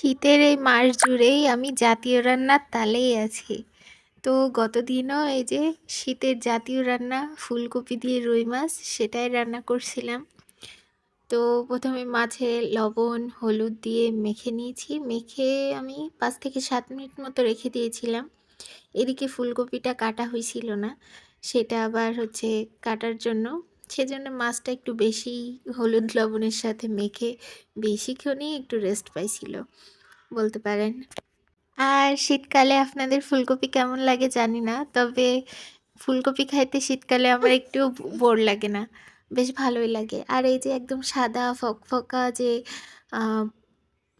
শীতের এই মাস জুড়েই আমি জাতীয় রান্নার তালেই আছি। তো গতদিনও এই যে শীতের জাতীয় রান্না ফুলকপি দিয়ে রুই মাছ সেটাই রান্না করছিলাম। তো প্রথমে মাছে লবণ হলুদ দিয়ে মেখে নিয়েছি, মেখে আমি 5 থেকে 7 মিনিট মতো রেখে দিয়েছিলাম। এদিকে ফুলকপিটা কাটা হয়েছিল না, সেটা আবার হচ্ছে কাটার জন্য, সেজন্য মাছটা একটু বেশি হলুদ লবণের সাথে মেখে বেশিক্ষণই একটু রেস্ট পাইছিল বলতে পারেন। আর শীতকালে আপনাদের ফুলকপি কেমন লাগে জানি না, তবে ফুলকপি খাইতে শীতকালে আমার একটুও বোর লাগে না, বেশ ভালোই লাগে। আর এই যে একদম সাদা ফকফকা যে আহ,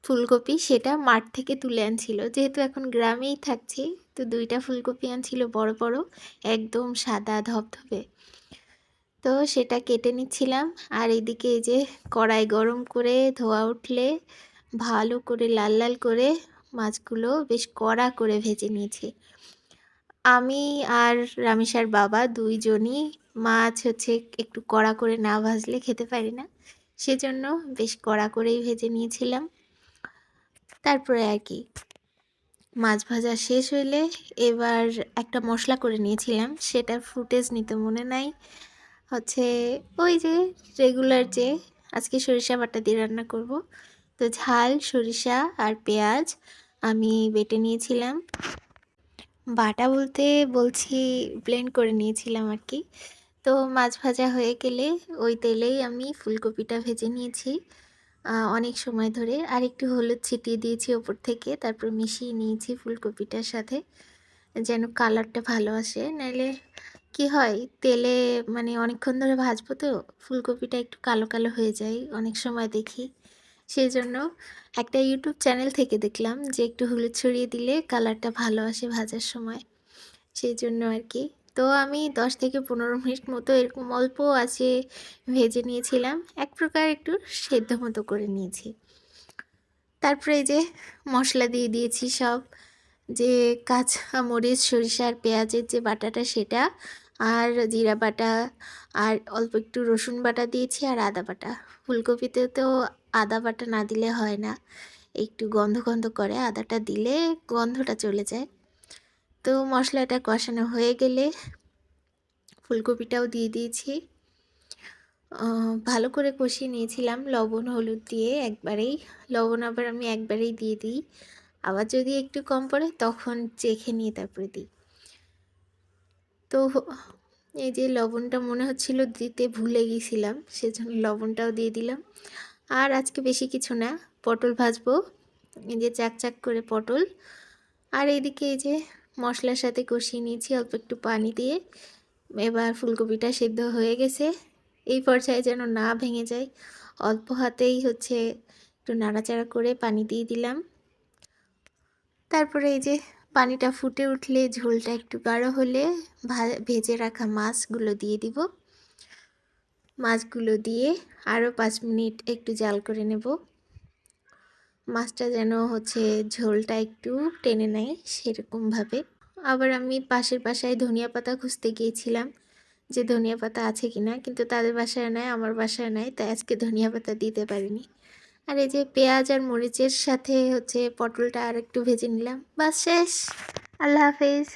ফুলকপি, সেটা মাঠ থেকে তুলে আনছিল, যেহেতু এখন গ্রামেই থাকছি। তো 2টা ফুলকপি আনছিল বড় বড়, একদম সাদা ধবধবে। তো সেটা কেটে নিচ্ছিলাম। আর এদিকে এই যে কড়াই গরম করে ধোয়া উঠলে ভালো করে লাল লাল করে মাছগুলো বেশ কড়া করে ভেজে নিয়েছি। আমি আর রামেশার বাবা দুইজনই মাছ হচ্ছে একটু কড়া করে না ভাজলে খেতে পারি না, সেজন্য বেশ কড়া করেই ভেজে নিয়েছিলাম। তারপরে আর কি মাছ ভাজা শেষ হইলে এবার একটা মশলা করে নিয়েছিলাম, সেটার ফুটেজ নিতে মনে নাই। হচ্ছে ওই যে রেগুলার যে আজকে সরিষা বাটা দিয়ে রান্না করব, তো ঝাল সরিষা আর পেঁয়াজ আমি বেটে নিয়েছিলাম। বাটা বলতে বলছি ব্লেন্ড করে নিয়েছিলাম আর কি। তো মাছ ভাজা হয়ে গেলে ওই তেলেই আমি ফুলকপিটা ভেজে নিয়েছি অনেক সময় ধরে, আর একটু হলুদ ছিটিয়ে দিয়েছি ওপর থেকে, তারপর মিশিয়ে নিয়েছি ফুলকপিটার সাথে যেন কালারটা ভালো আসে। নাহলে কি হয়, তেলে মানে অনেকক্ষণ ধরে ভাজবো তো ফুলকপিটা একটু কালো কালো হয়ে যায় অনেক সময় দেখি। সেই জন্য একটা ইউটিউব চ্যানেল থেকে দেখলাম যে একটু হলুদ ছড়িয়ে দিলে কালারটা ভালো আসে ভাজার সময়, সেই জন্য আর কি। তো আমি 10 থেকে 15 মিনিট মতো এরকম অল্প আছে ভেজে নিয়েছিলাম, এক প্রকার একটু সেদ্ধ মতো করে নিয়েছি। তারপরে এই যে মশলা দিয়ে দিয়েছি সব, যে কাঁচা মরিচ সরিষা আর পেঁয়াজের যে বাটাটা সেটা, আর জিরা বাটা, আর অল্প একটু রসুন বাটা দিয়েছি, আর আদা বাটা। ফুলকপিতে তো আদা বাটা না দিলে হয় না, একটু গন্ধ গন্ধ করে, আদাটা দিলে গন্ধটা চলে যায়। তো মশলাটা কষানো হয়ে গেলে ফুলকপিটাও দিয়ে দিয়েছি, ভালো করে কষিয়ে নিয়েছিলাম লবণ হলুদ দিয়ে একবারেই। লবণ আবার আমি একবারেই দিয়ে দিই, আবার যদি একটু কম পড়ে তখন চেখে নিয়ে তারপরে দিই। তো এই যে লবণটা মনে হচ্ছিল দিতে ভুলে গেছিলাম, সেজন্য লবণটাও দিয়ে দিলাম। আর আজকে বেশি কিছু না, পটল ভাজবো, এই যে চাক চাক করে পটল। আর এইদিকে এই যে মশলার সাথে কষিয়ে নিয়েছি অল্প একটু পানি দিয়ে। এবার ফুলকপিটা সিদ্ধ হয়ে গেছে, এই পর্যায়ে যেন না ভেঙে যায় অল্প হাতেই হচ্ছে একটু নাড়াচাড়া করে পানি দিয়ে দিলাম। তারপরে এই যে পানিটা ফুটে উঠলে ঝোলটা একটু গাঢ় হলে ভেজে রাখা মাছগুলো দিয়ে দিব। মাছগুলো দিয়ে আরও 5 মিনিট একটু জাল করে নেব, মাছটা যেন হচ্ছে ঝোলটা একটু টেনে নেয় সেরকমভাবে। আবার আমি পাশের বাসায় ধনিয়া পাতা খুঁজতে গিয়েছিলাম যে ধনিয়া পাতা আছে কিনা, কিন্তু তাদের বাসায় নাই, আমার বাসায় নাই, তাই আজকে ধনিয়া পাতা দিতে পারিনি। আর এই যে পেঁয়াজ আর মরিচের সাথে হচ্ছে পটলটা আর একটু ভেজে নিলাম, বাস শেষ। আল্লাহ হাফেজ।